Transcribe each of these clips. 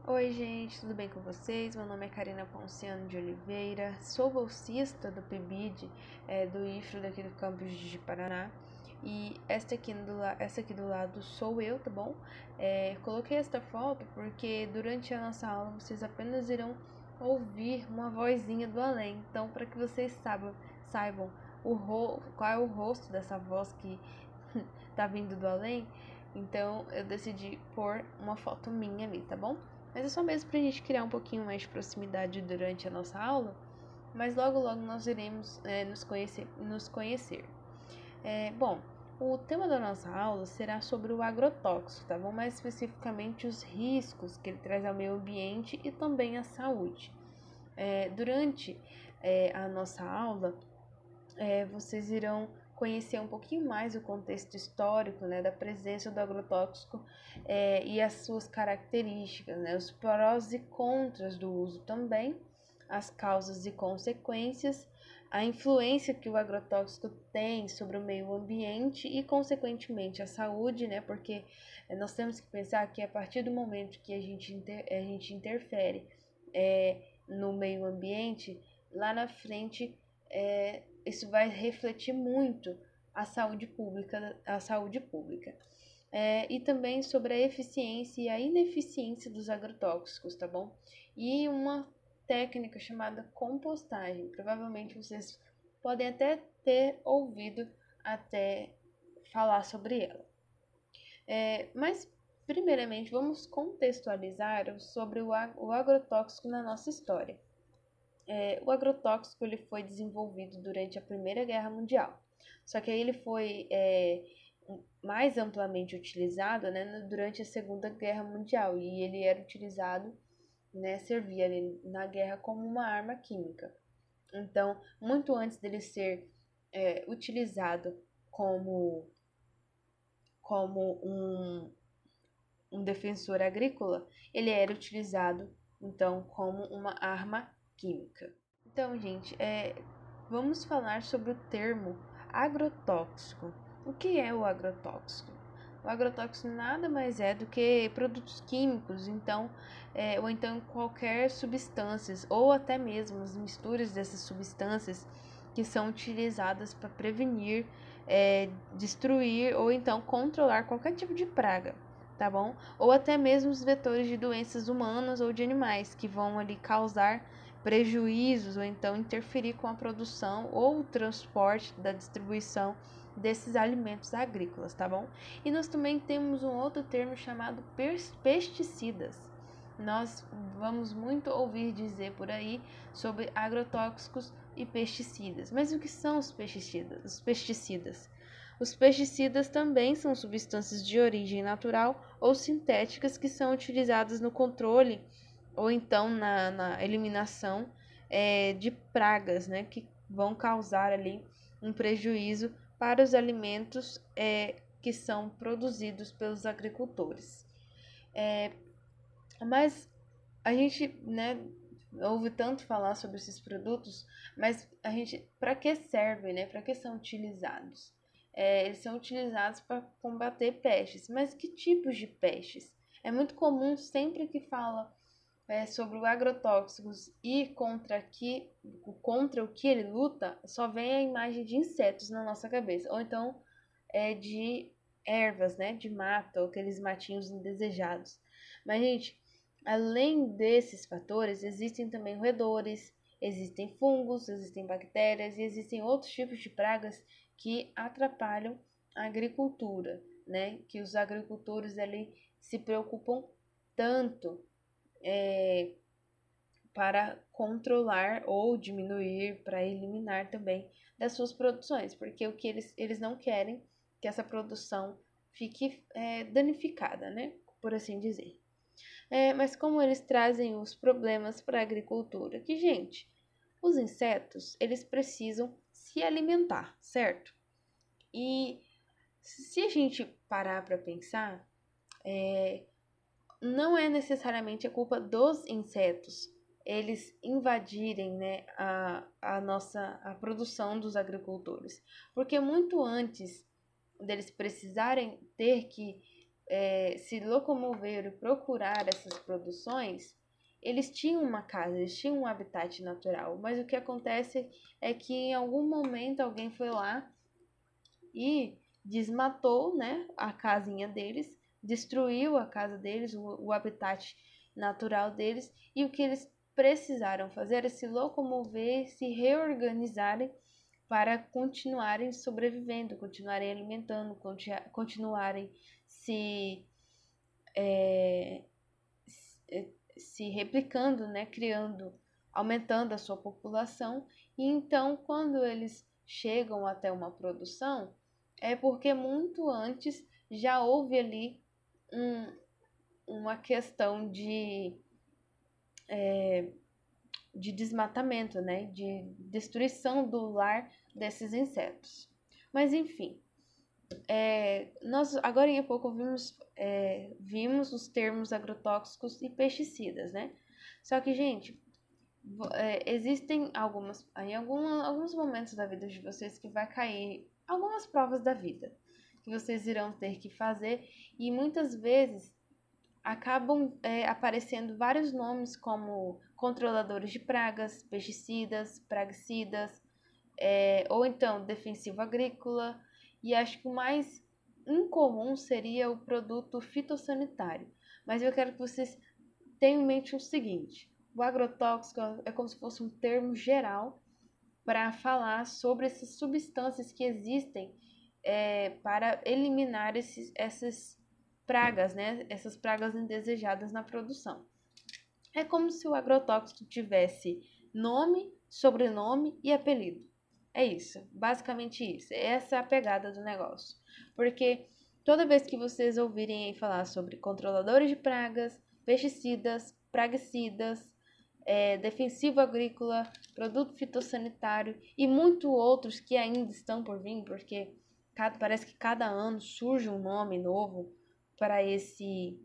Oi gente, tudo bem com vocês? Meu nome é Karina Ponciano de Oliveira, sou bolsista do PIBID, do IFRO daqui do campus de Paraná. E essa aqui do lado sou eu, tá bom? Coloquei esta foto porque durante a nossa aula vocês apenas irão ouvir uma vozinha do além. Então, para que vocês saibam qual é o rosto dessa voz que tá vindo do além, então eu decidi pôr uma foto minha ali, tá bom? Mas é só mesmo pra gente criar um pouquinho mais de proximidade durante a nossa aula, mas logo logo nós iremos nos conhecer. Bom, o tema da nossa aula será sobre o agrotóxico, tá bom? Mais especificamente os riscos que ele traz ao meio ambiente e também à saúde. Durante a nossa aula, vocês irão conhecer um pouquinho mais o contexto histórico, né, da presença do agrotóxico e as suas características, né, os prós e contras do uso também, as causas e consequências, a influência que o agrotóxico tem sobre o meio ambiente e, consequentemente, a saúde, né, porque nós temos que pensar que a partir do momento que a gente interfere no meio ambiente, lá na frente isso vai refletir muito a saúde pública. E também sobre a eficiência e a ineficiência dos agrotóxicos, tá bom? E uma técnica chamada compostagem. Provavelmente vocês podem até ter ouvido até falar sobre ela. Mas, primeiramente, vamos contextualizar sobre o agrotóxico na nossa história. O agrotóxico ele foi desenvolvido durante a Primeira Guerra Mundial. Só que aí ele foi mais amplamente utilizado, né, durante a Segunda Guerra Mundial. E ele era utilizado, né, servia ali na guerra como uma arma química. Então, muito antes dele ser utilizado como um defensor agrícola, ele era utilizado então como uma arma química. Então, gente, vamos falar sobre o termo agrotóxico. O que é o agrotóxico? O agrotóxico nada mais é do que produtos químicos, ou então qualquer substâncias, ou até mesmo as misturas dessas substâncias que são utilizadas para prevenir, destruir ou então controlar qualquer tipo de praga, tá bom? Ou até mesmo os vetores de doenças humanas ou de animais que vão ali causar prejuízos ou então interferir com a produção ou o transporte da distribuição desses alimentos agrícolas, tá bom? E nós também temos um outro termo chamado pesticidas. Nós vamos muito ouvir dizer por aí sobre agrotóxicos e pesticidas. Mas o que são os pesticidas? Os pesticidas também são substâncias de origem natural ou sintéticas que são utilizadas no controle ou então na eliminação de pragas, né, que vão causar ali um prejuízo para os alimentos que são produzidos pelos agricultores. Mas a gente, né, ouve tanto falar sobre esses produtos, mas para que servem, né? Para que são utilizados? Eles são utilizados para combater pestes, mas que tipos de pestes? É muito comum sempre que fala sobre o agrotóxicos e contra o que ele luta, só vem a imagem de insetos na nossa cabeça, ou então de ervas, né, de mata, ou aqueles matinhos indesejados. Mas, gente, além desses fatores, existem também roedores, existem fungos, existem bactérias e existem outros tipos de pragas que atrapalham a agricultura, né, que os agricultores ali se preocupam tanto para controlar ou diminuir, para eliminar também das suas produções, porque o que eles não querem que essa produção fique danificada, né? Por assim dizer. Mas como eles trazem os problemas para a agricultura? Que, gente, os insetos, eles precisam se alimentar, certo? E se a gente parar para pensar, não é necessariamente a culpa dos insetos eles invadirem, né, a produção dos agricultores, porque muito antes deles precisarem ter que se locomover e procurar essas produções, eles tinham uma casa, eles tinham um habitat natural. Mas o que acontece é que em algum momento alguém foi lá e desmatou, né, a casinha deles, destruiu a casa deles, o habitat natural deles, e o que eles precisaram fazer é se locomover, se reorganizarem para continuarem sobrevivendo, continuarem alimentando, continuarem se, é, se replicando, né, criando, aumentando a sua população. E então, quando eles chegam até uma produção, é porque muito antes já houve ali uma questão de desmatamento, né? De destruição do lar desses insetos. Mas enfim, nós agora em pouco vimos os termos agrotóxicos e pesticidas, né? Só que, gente, existem alguns momentos da vida de vocês que vai cair algumas provas da vida que vocês irão ter que fazer, e muitas vezes acabam aparecendo vários nomes como controladores de pragas, pesticidas, praguicidas, ou então defensivo agrícola, e acho que o mais incomum seria o produto fitossanitário. Mas eu quero que vocês tenham em mente o seguinte: o agrotóxico é como se fosse um termo geral para falar sobre essas substâncias que existem para eliminar essas pragas, né? Essas pragas indesejadas na produção. É como se o agrotóxico tivesse nome, sobrenome e apelido. É isso, basicamente isso. Essa é a pegada do negócio. Porque toda vez que vocês ouvirem falar sobre controladores de pragas, pesticidas, praguicidas, defensivo agrícola, produto fitossanitário e muito outros que ainda estão por vir, porque parece que cada ano surge um nome novo para esse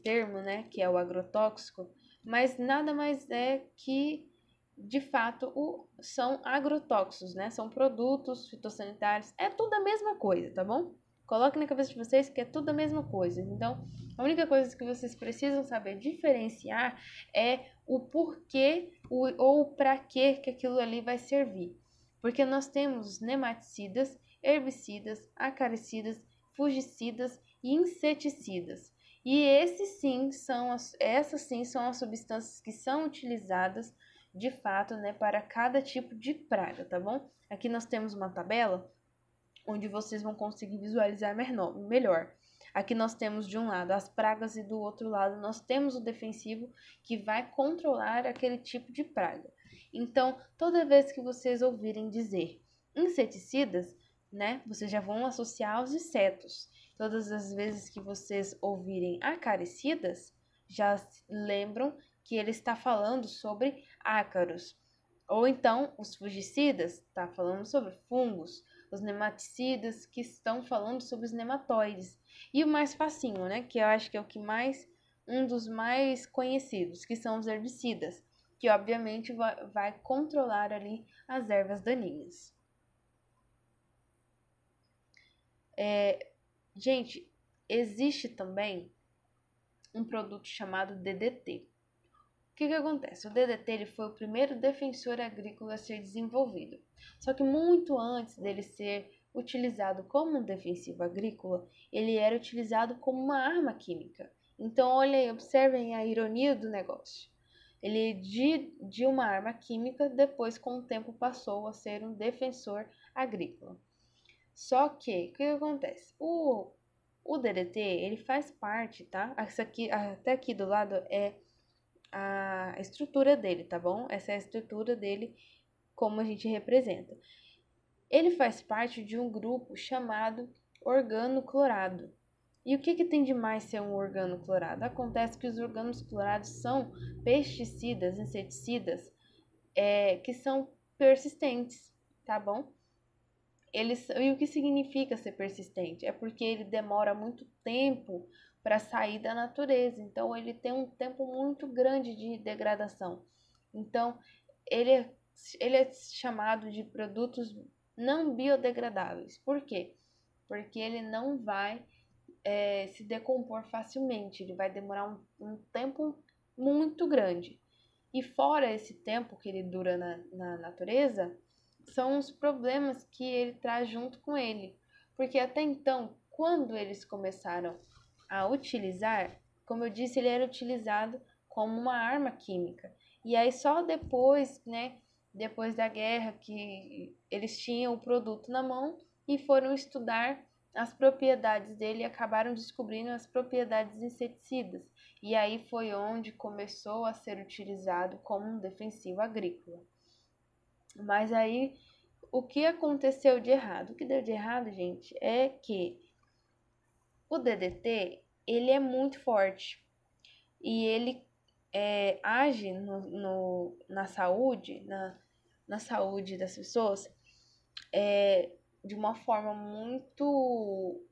termo, né, que é o agrotóxico, mas nada mais é que, de fato, são agrotóxicos, né? São produtos fitossanitários, é tudo a mesma coisa, tá bom? Coloque na cabeça de vocês que é tudo a mesma coisa. Então, a única coisa que vocês precisam saber diferenciar é o porquê ou para que aquilo ali vai servir. Porque nós temos nematicidas, herbicidas, acaricidas, fungicidas e inseticidas. E essas sim são as substâncias que são utilizadas de fato, né, para cada tipo de praga, tá bom? Aqui nós temos uma tabela onde vocês vão conseguir visualizar melhor. Aqui nós temos de um lado as pragas e do outro lado nós temos o defensivo que vai controlar aquele tipo de praga. Então, toda vez que vocês ouvirem dizer inseticidas, né, vocês já vão associar aos insetos. Todas as vezes que vocês ouvirem acaricidas, já lembram que ele está falando sobre ácaros. Ou então, os fungicidas, está falando sobre fungos. Os nematicidas, que estão falando sobre os nematóides. E o mais facinho, né, que eu acho que é um dos mais conhecidos, que são os herbicidas, que obviamente vai controlar ali as ervas daninhas. Gente, existe também um produto chamado DDT. O que acontece? O DDT ele foi o primeiro defensor agrícola a ser desenvolvido. Só que muito antes dele ser utilizado como um defensivo agrícola, ele era utilizado como uma arma química. Então, olha aí, observem a ironia do negócio. Ele de uma arma química, depois com o tempo passou a ser um defensor agrícola. Só que, o que acontece? O DDT, ele faz parte, tá? Até aqui do lado é a estrutura dele, tá bom? Essa é a estrutura dele, como a gente representa. Ele faz parte de um grupo chamado organoclorado. E o que tem de mais ser um organoclorado? Acontece que os organos clorados são pesticidas, inseticidas, que são persistentes, tá bom? E o que significa ser persistente? É porque ele demora muito tempo para sair da natureza, então ele tem um tempo muito grande de degradação. Então, ele é chamado de produtos não biodegradáveis. Por quê? Porque ele não vai se decompor facilmente, ele vai demorar um tempo muito grande. E fora esse tempo que ele dura na natureza, são os problemas que ele traz junto com ele. Porque até então, quando eles começaram a utilizar, como eu disse, ele era utilizado como uma arma química. E aí só depois, né, depois da guerra, que eles tinham o produto na mão e foram estudar as propriedades dele e acabaram descobrindo as propriedades inseticidas. E aí foi onde começou a ser utilizado como um defensivo agrícola. Mas aí, o que aconteceu de errado? O que deu de errado, gente, é que o DDT, ele é muito forte e ele age na saúde, na saúde das pessoas, de uma forma muito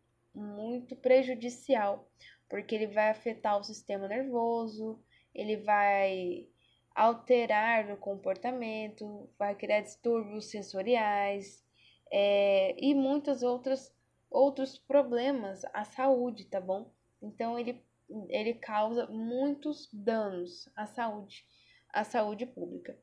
prejudicial, porque ele vai afetar o sistema nervoso, ele vai alterar o comportamento, vai criar distúrbios sensoriais, e muitos outros problemas à saúde, tá bom? Então ele causa muitos danos à saúde pública.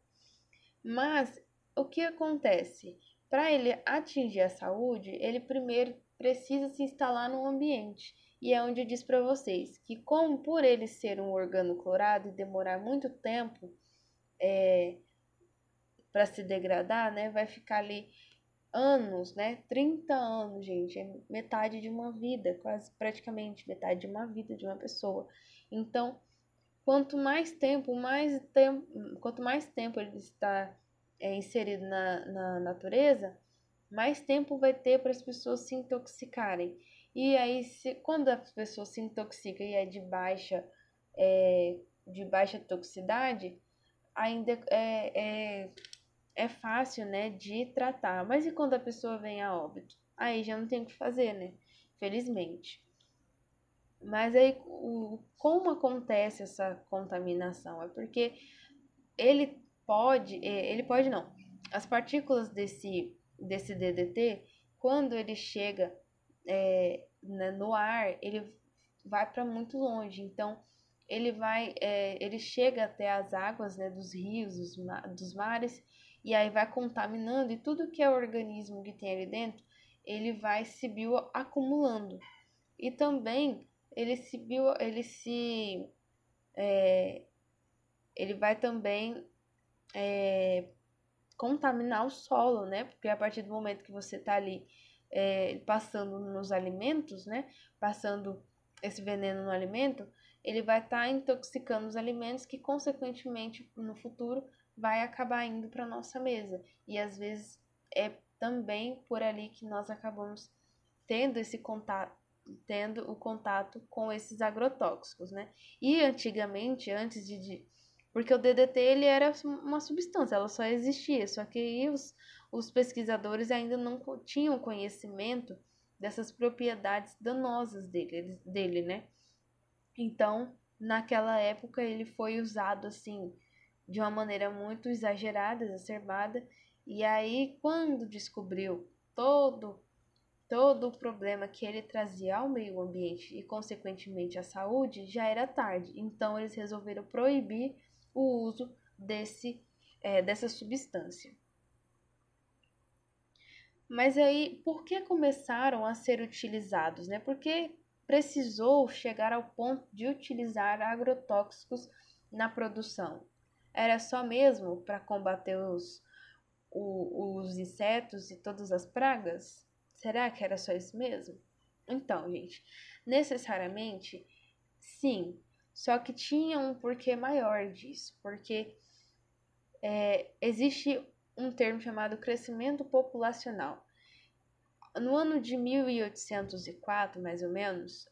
Mas o que acontece? Para ele atingir a saúde, ele primeiro precisa se instalar no ambiente. E é onde eu disse para vocês que, como por ele ser um organoclorado e demorar muito tempo para se degradar, né, vai ficar ali anos, né, 30 anos, gente, é metade de uma vida, quase praticamente metade de uma vida de uma pessoa. Então, quanto mais tempo ele está inserido na natureza, mais tempo vai ter para as pessoas se intoxicarem. E aí, quando a pessoa se intoxica e é de baixa toxicidade, ainda é fácil, né, de tratar. Mas e quando a pessoa vem a óbito? Aí já não tem o que fazer, né? Felizmente. Mas aí, como acontece essa contaminação? É porque ele pode não. As partículas desse DDT, quando ele chega no ar, ele vai para muito longe. Então, ele chega até as águas, né, dos rios, dos mares, e aí vai contaminando, e tudo que é organismo que tem ali dentro, ele vai se bioacumulando. E também ele se bio, ele vai também contaminar o solo, né? Porque a partir do momento que você está ali passando nos alimentos, né? Passando esse veneno no alimento, ele vai estar intoxicando os alimentos que, consequentemente, no futuro, vai acabar indo para nossa mesa. E às vezes é também por ali que nós acabamos tendo o contato com esses agrotóxicos, né? E antigamente, porque o DDT ele era uma substância, ela só existia, só que aí os pesquisadores ainda não tinham conhecimento dessas propriedades danosas dele, né? Então, naquela época ele foi usado assim de uma maneira muito exagerada, exacerbada, e aí quando descobriu todo o problema que ele trazia ao meio ambiente e, consequentemente, à saúde, já era tarde. Então, eles resolveram proibir o uso dessa substância. Mas aí, por que começaram a ser utilizados, né? Porque precisou chegar ao ponto de utilizar agrotóxicos na produção. Era só mesmo para combater os insetos e todas as pragas? Será que era só isso mesmo? Então, gente, necessariamente sim, só que tinha um porquê maior disso, porque existe um termo chamado crescimento populacional. No ano de 1804, mais ou menos,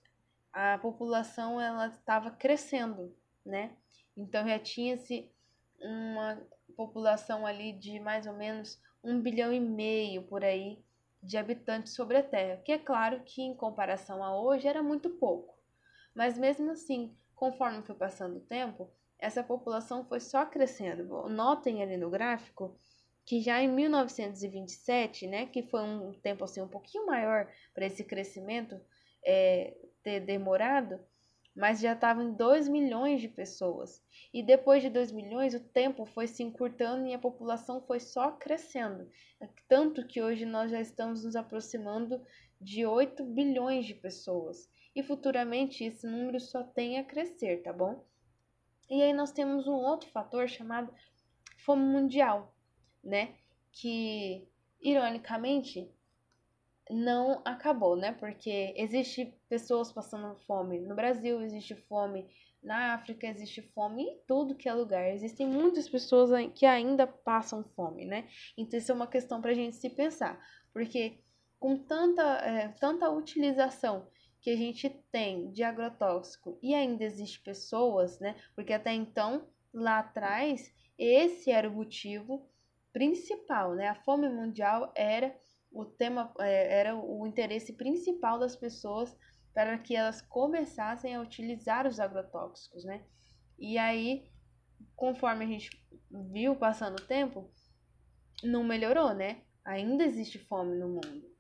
a população ela estava crescendo, né? Então já tinha-se uma população ali de mais ou menos 1,5 bilhão por aí de habitantes sobre a Terra, que é claro que em comparação a hoje era muito pouco. Mas mesmo assim, conforme foi passando o tempo, essa população foi só crescendo. Notem ali no gráfico que já em 1927, né, que foi um tempo assim um pouquinho maior para esse crescimento ter demorado, mas já estavam em 2 milhões de pessoas. E depois de 2 milhões, o tempo foi se encurtando e a população foi só crescendo. Tanto que hoje nós já estamos nos aproximando de 8 bilhões de pessoas. E futuramente esse número só tem a crescer, tá bom? E aí nós temos um outro fator chamado fome mundial, né? Que, ironicamente, não acabou, né? Porque existe pessoas passando fome no Brasil, existe fome na África, existe fome em tudo que é lugar. Existem muitas pessoas que ainda passam fome, né? Então isso é uma questão para a gente se pensar, porque com tanta utilização que a gente tem de agrotóxico e ainda existe pessoas, né? Porque até então, lá atrás, esse era o motivo principal, né? A fome mundial era o tema, era o interesse principal das pessoas para que elas começassem a utilizar os agrotóxicos, né? E aí, conforme a gente viu passando o tempo, não melhorou, né? Ainda existe fome no mundo.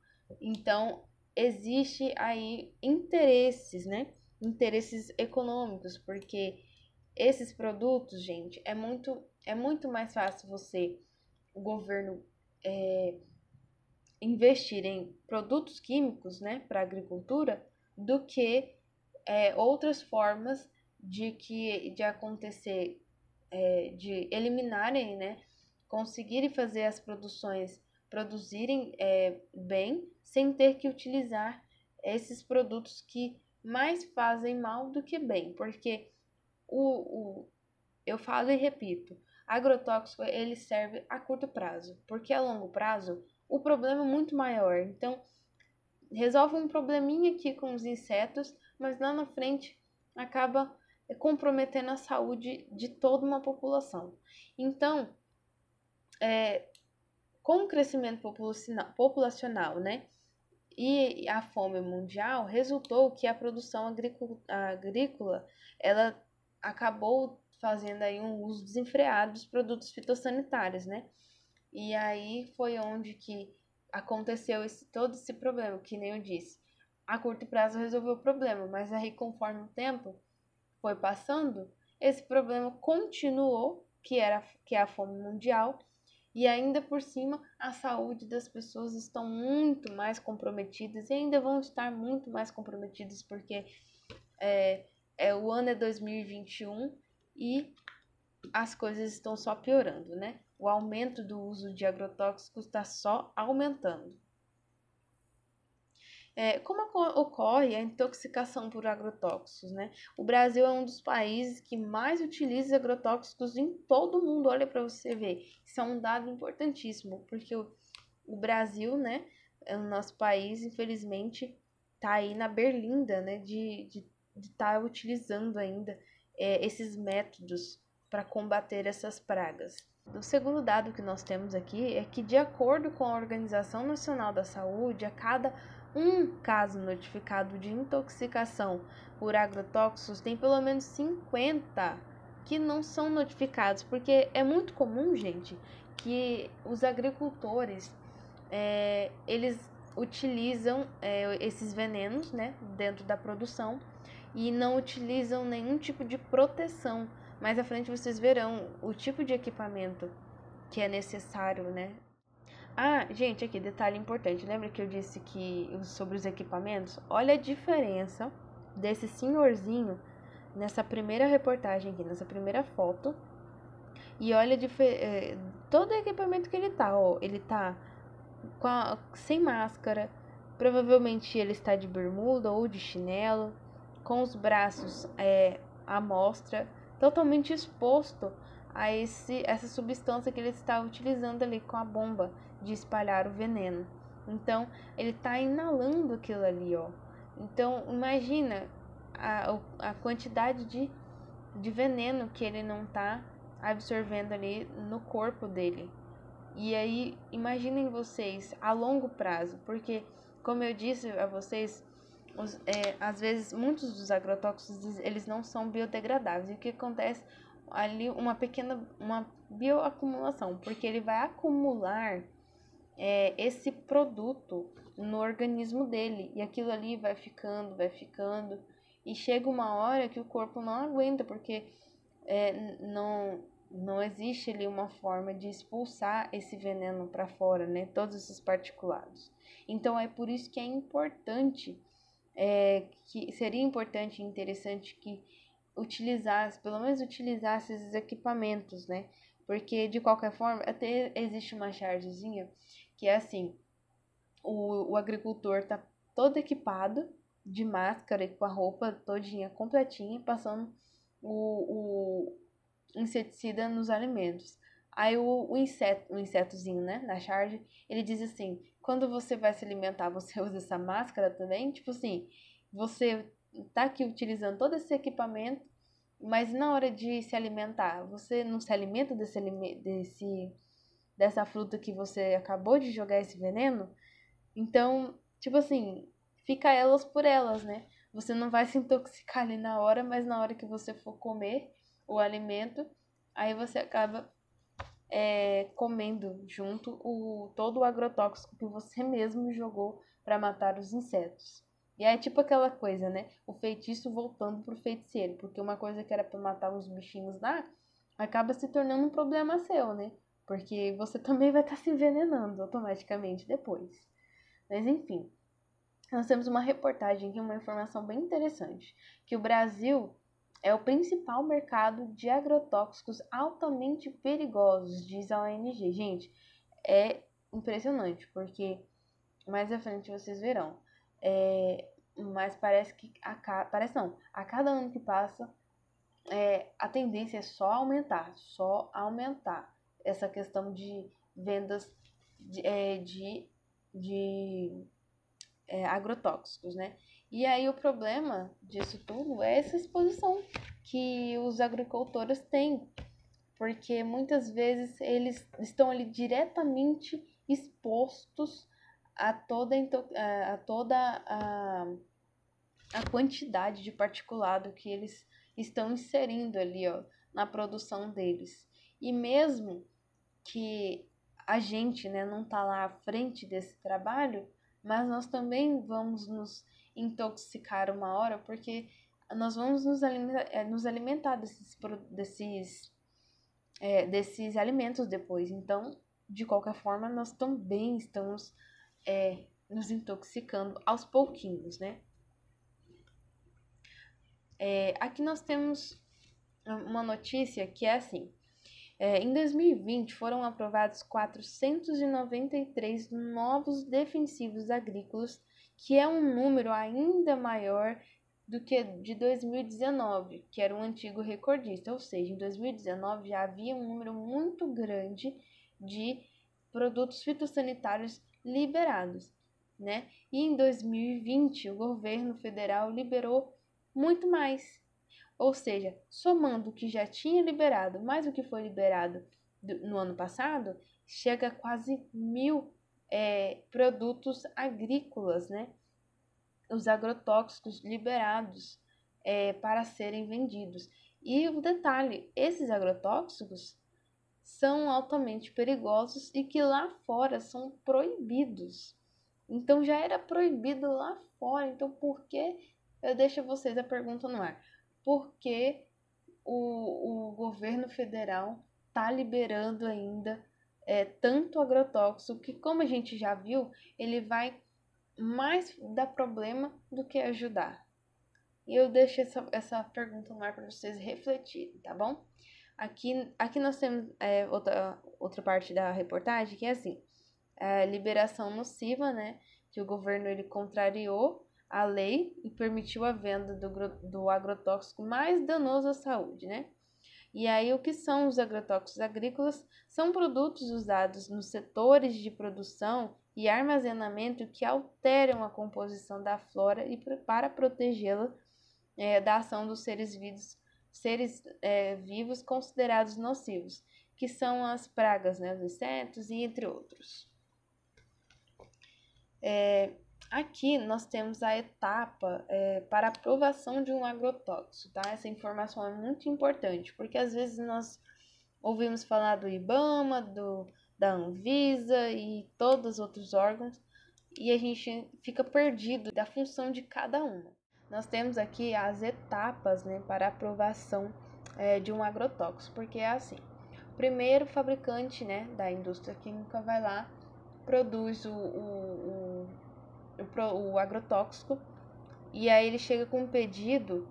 Então, existe aí interesses, né? Interesses econômicos, porque esses produtos, gente, é muito mais fácil o governo, investir em produtos químicos, né, para a agricultura, do que outras formas de acontecer, de eliminarem, né, conseguirem fazer as produções produzirem bem, sem ter que utilizar esses produtos que mais fazem mal do que bem, porque eu falo e repito, agrotóxico ele serve a curto prazo, porque a longo prazo o problema é muito maior. Então, resolve um probleminha aqui com os insetos, mas lá na frente acaba comprometendo a saúde de toda uma população. Então, com o crescimento populacional, né, e a fome mundial, resultou que a produção agrícola ela acabou fazendo aí um uso desenfreado dos produtos fitossanitários, né? E aí foi onde que aconteceu todo esse problema, que nem eu disse. A curto prazo resolveu o problema, mas aí conforme o tempo foi passando, esse problema continuou, que é a fome mundial, e ainda por cima a saúde das pessoas estão muito mais comprometidas e ainda vão estar muito mais comprometidas porque o ano é 2021 e as coisas estão só piorando, né? O aumento do uso de agrotóxicos está só aumentando. Como ocorre a intoxicação por agrotóxicos, né? O Brasil é um dos países que mais utiliza agrotóxicos em todo o mundo. Olha para você ver. Isso é um dado importantíssimo, porque o Brasil, né, é o nosso país, infelizmente, está aí na berlinda, né, de estar utilizando ainda esses métodos para combater essas pragas. O segundo dado que nós temos aqui é que, de acordo com a Organização Nacional da Saúde, a cada um caso notificado de intoxicação por agrotóxicos, tem pelo menos 50 que não são notificados, porque é muito comum, gente, que os agricultores eles utilizam esses venenos, né, dentro da produção e não utilizam nenhum tipo de proteção. Mais à frente vocês verão o tipo de equipamento que é necessário, né? Ah, gente, aqui, detalhe importante. Lembra que eu disse sobre os equipamentos? Olha a diferença desse senhorzinho nessa primeira reportagem aqui, nessa primeira foto. E olha todo o equipamento que ele tá, ó. Ele tá sem máscara. Provavelmente ele está de bermuda ou de chinelo, com os braços à mostra, totalmente exposto a essa substância que ele está utilizando ali com a bomba de espalhar o veneno. Então, ele está inalando aquilo ali, ó. Então, imagina a quantidade de veneno que ele não está absorvendo ali no corpo dele. E aí, imaginem vocês a longo prazo, porque, como eu disse a vocês, às vezes muitos dos agrotóxicos eles não são biodegradáveis. E o que acontece ali uma bioacumulação, porque ele vai acumular esse produto no organismo dele. E aquilo ali vai ficando, e chega uma hora que o corpo não aguenta, porque não existe ali uma forma de expulsar esse veneno para fora, né? Todos esses particulados. Então é por isso que é importante, que seria importante e interessante que utilizasse, pelo menos utilizasse esses equipamentos, né? Porque de qualquer forma, até existe uma chargezinha que é assim, o agricultor tá todo equipado de máscara e com a roupa todinha completinha, passando o inseticida nos alimentos. Aí o insetozinho, né, na charge, ele diz assim, quando você vai se alimentar, você usa essa máscara também? Tipo assim, você tá aqui utilizando todo esse equipamento, mas na hora de se alimentar, você não se alimenta dessa fruta que você acabou de jogar esse veneno? Então, tipo assim, fica elas por elas, né? Você não vai se intoxicar ali na hora, mas na hora que você for comer o alimento, aí você acaba comendo junto todo o agrotóxico que você mesmo jogou para matar os insetos. E aí é tipo aquela coisa, né? O feitiço voltando pro feiticeiro, porque uma coisa que era para matar os bichinhos lá, acaba se tornando um problema seu, né? Porque você também vai estar se envenenando automaticamente depois. Mas enfim, nós temos uma reportagem aqui, uma informação bem interessante, que o Brasil é o principal mercado de agrotóxicos altamente perigosos, diz a ONG. Gente, é impressionante, porque mais à frente vocês verão. Mas parece que a cada ano que passa, a tendência é só aumentar essa questão de vendas de agrotóxicos, né? E aí o problema disso tudo é essa exposição que os agricultores têm, porque muitas vezes eles estão ali diretamente expostos a a quantidade de particulado que eles estão inserindo ali, ó, na produção deles. E mesmo que a gente, né, não tá lá à frente desse trabalho, mas nós também vamos nos intoxicar uma hora, porque nós vamos nos alimentar desses alimentos depois. Então, de qualquer forma, nós também estamos nos intoxicando aos pouquinhos, né? Aqui nós temos uma notícia que é assim. Em 2020, foram aprovados 493 novos defensivos agrícolas, que é um número ainda maior do que de 2019, que era um antigo recordista. Ou seja, em 2019 já havia um número muito grande de produtos fitossanitários liberados, né? E em 2020, o governo federal liberou muito mais. Ou seja, somando o que já tinha liberado mais o que foi liberado no ano passado, chega a quase 1.000 produtos agrícolas, né? Os agrotóxicos liberados para serem vendidos. E o detalhe, esses agrotóxicos são altamente perigosos e que lá fora são proibidos. Então já era proibido lá fora, então por que eu deixo vocês a pergunta no ar? Por que o governo federal está liberando ainda tanto agrotóxico que, como a gente já viu, ele vai mais dar problema do que ajudar? E eu deixo essa pergunta no ar para vocês refletirem, tá bom? Aqui nós temos outra parte da reportagem que é assim, a liberação nociva, né? Que o governo ele contrariou a lei e permitiu a venda do agrotóxico mais danoso à saúde, né? E aí, o que são os agrotóxicos agrícolas? São produtos usados nos setores de produção e armazenamento que alteram a composição da flora e para protegê-la da ação dos vivos considerados nocivos, que são as pragas, né, os insetos e entre outros. Aqui nós temos a etapa para aprovação de um agrotóxico, tá? Essa informação é muito importante, porque às vezes nós ouvimos falar do IBAMA, da Anvisa e todos os outros órgãos, e a gente fica perdido da função de cada uma. Nós temos aqui as etapas, né, para aprovação de um agrotóxico, porque é assim: primeiro, o fabricante, né, da indústria química vai lá, produz o agrotóxico, e aí ele chega com um pedido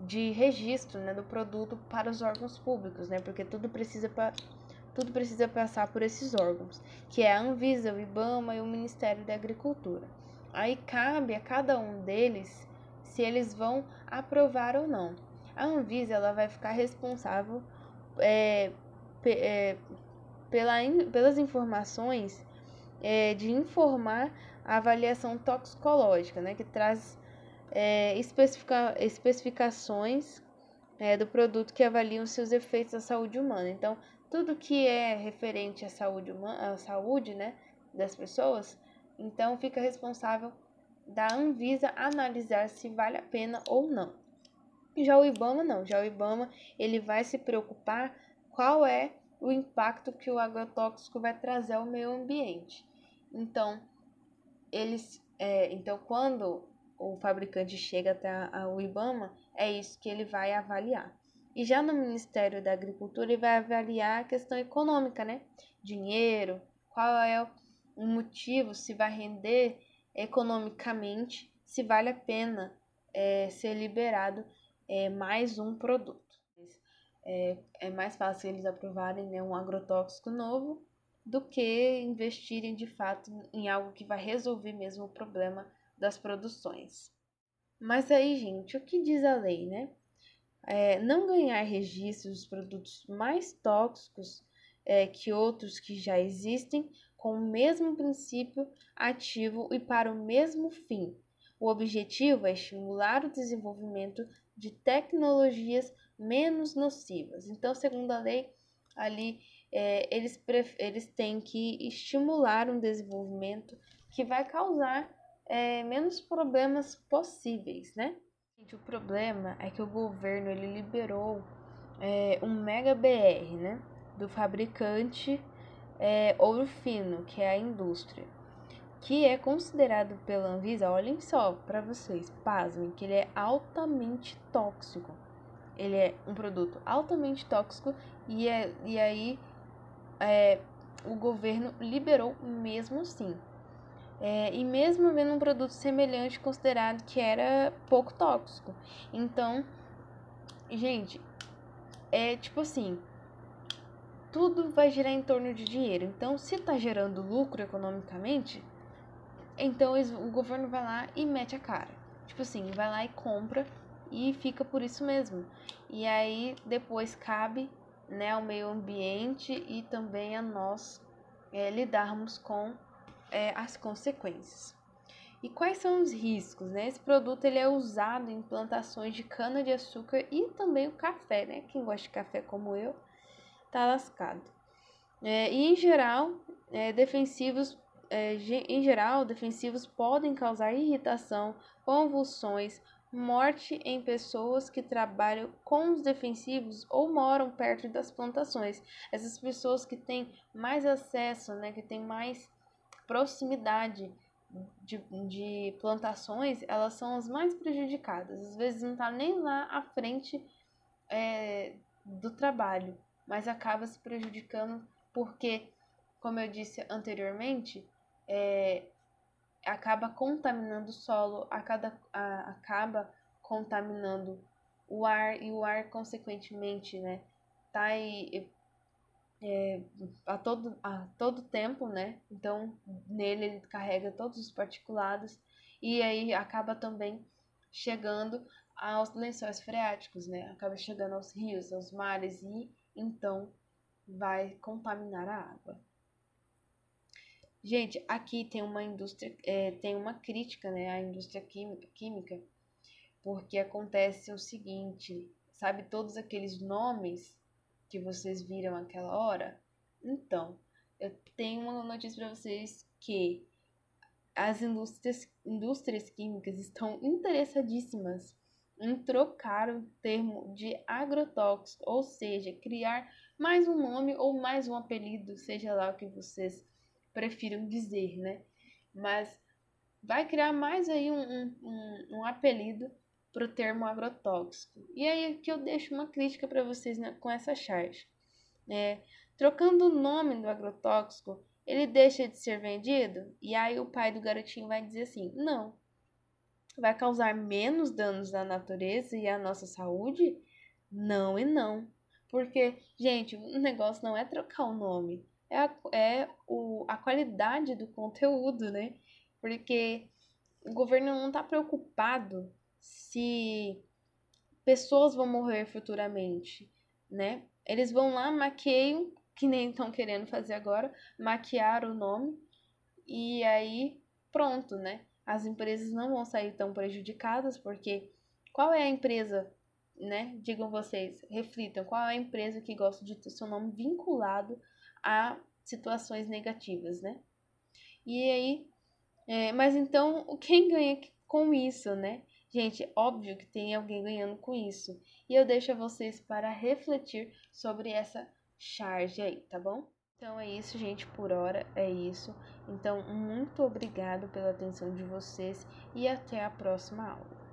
de registro, né, do produto para os órgãos públicos, né, porque tudo precisa passar por esses órgãos, que é a Anvisa, o IBAMA e o Ministério da Agricultura. Aí cabe a cada um deles se eles vão aprovar ou não. A Anvisa ela vai ficar responsável pelas informações de informar a avaliação toxicológica, né, que traz especificações do produto que avaliam seus efeitos à saúde humana. Então, tudo que é referente à saúde humana, à saúde, né, das pessoas, então fica responsável da Anvisa analisar se vale a pena ou não. Já o IBAMA não, já o IBAMA ele vai se preocupar qual é o impacto que o agrotóxico vai trazer ao meio ambiente. Então, quando o fabricante chega até o IBAMA, é isso que ele vai avaliar. E já no Ministério da Agricultura, ele vai avaliar a questão econômica, né? Dinheiro, qual é o motivo, se vai render economicamente, se vale a pena ser liberado mais um produto. É mais fácil eles aprovarem, né, um agrotóxico novo do que investirem de fato em algo que vai resolver mesmo o problema das produções. Mas aí, gente, o que diz a lei, né? Não ganhar registro dos produtos mais tóxicos que outros que já existem, com o mesmo princípio ativo e para o mesmo fim. O objetivo é estimular o desenvolvimento de tecnologias menos nocivas. Então, segundo a lei, ali eles têm que estimular um desenvolvimento que vai causar menos problemas possíveis, né? O problema é que o governo ele liberou um Mega BR, né, do fabricante Ouro Fino, que é a indústria, que é considerado pela Anvisa, olhem só para vocês, pasmem, que ele é altamente tóxico. Ele é um produto altamente tóxico e aí o governo liberou mesmo assim. E mesmo vendo um produto semelhante considerado que era pouco tóxico. Então, gente, tipo assim, tudo vai girar em torno de dinheiro. Então, se tá gerando lucro economicamente, então o governo vai lá e mete a cara. Tipo assim, vai lá e compra e fica por isso mesmo. E aí depois cabe, né, ao meio ambiente e também a nós lidarmos com as consequências. E quais são os riscos, né? Esse produto ele é usado em plantações de cana-de-açúcar e também o café, né? Quem gosta de café como eu, tá lascado. E em geral, defensivos podem causar irritação, convulsões, morte em pessoas que trabalham com os defensivos ou moram perto das plantações. Essas pessoas que têm mais acesso, né, que têm mais proximidade de plantações, elas são as mais prejudicadas. Às vezes não tá nem lá à frente do trabalho, mas acaba se prejudicando porque, como eu disse anteriormente, acaba contaminando o solo, acaba contaminando o ar e o ar, consequentemente, né, tá aí a todo tempo, né? Então, nele ele carrega todos os particulados e aí acaba também chegando aos lençóis freáticos, né? Acaba chegando aos rios, aos mares e então vai contaminar a água. Gente, aqui tem uma indústria, tem uma crítica, né, à indústria química, porque acontece o seguinte, sabe todos aqueles nomes que vocês viram aquela hora? Então, eu tenho uma notícia para vocês que as indústrias químicas estão interessadíssimas em trocar o termo de agrotóxico, ou seja, criar mais um nome ou mais um apelido, seja lá o que vocês prefiram dizer, né? Mas vai criar mais aí um apelido para o termo agrotóxico. E aí aqui eu deixo uma crítica para vocês, né, com essa charge. Trocando o nome do agrotóxico, ele deixa de ser vendido? E aí o pai do garotinho vai dizer assim, não. Vai causar menos danos à natureza e à nossa saúde? Não e não. Porque, gente, o negócio não é trocar o nome, a qualidade do conteúdo, né? Porque o governo não está preocupado se pessoas vão morrer futuramente, né? Eles vão lá, maqueiam, que nem estão querendo fazer agora, maquiar o nome e aí pronto, né? As empresas não vão sair tão prejudicadas, porque qual é a empresa, né? Digam vocês, reflitam, qual é a empresa que gosta de ter seu nome vinculado a situações negativas, né? E aí, mas então, quem ganha com isso, né? Gente, óbvio que tem alguém ganhando com isso. E eu deixo a vocês para refletir sobre essa charge aí, tá bom? Então é isso, gente, por hora é isso. Então, muito obrigado pela atenção de vocês e até a próxima aula.